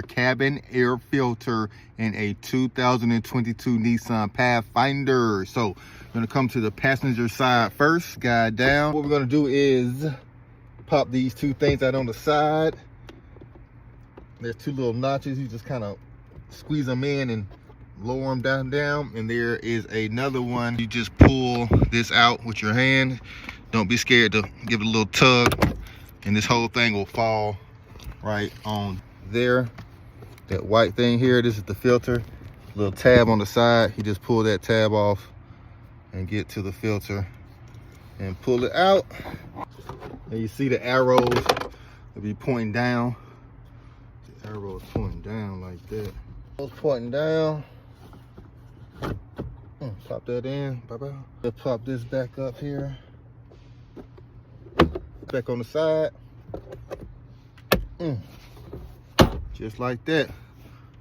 cabin air filter in a 2022 Nissan Pathfinder. So I'm gonna come to the passenger side first, guide down. What we're gonna do is pop these two things out on the side. There's two little notches. You just kind of squeeze them in and lower them down. And there is another one. You just pull this out with your hand. Don't be scared to give it a little tug, and this whole thing will fall right on there. That white thing here, this is the filter. Little tab on the side. You just pull that tab off and get to the filter and pull it out. And you see the arrows will be pointing down. The arrow is pointing down like that. It's pointing down. Pop that in. Bye-bye. Let's pop this back up here. Back on the side. Just like that.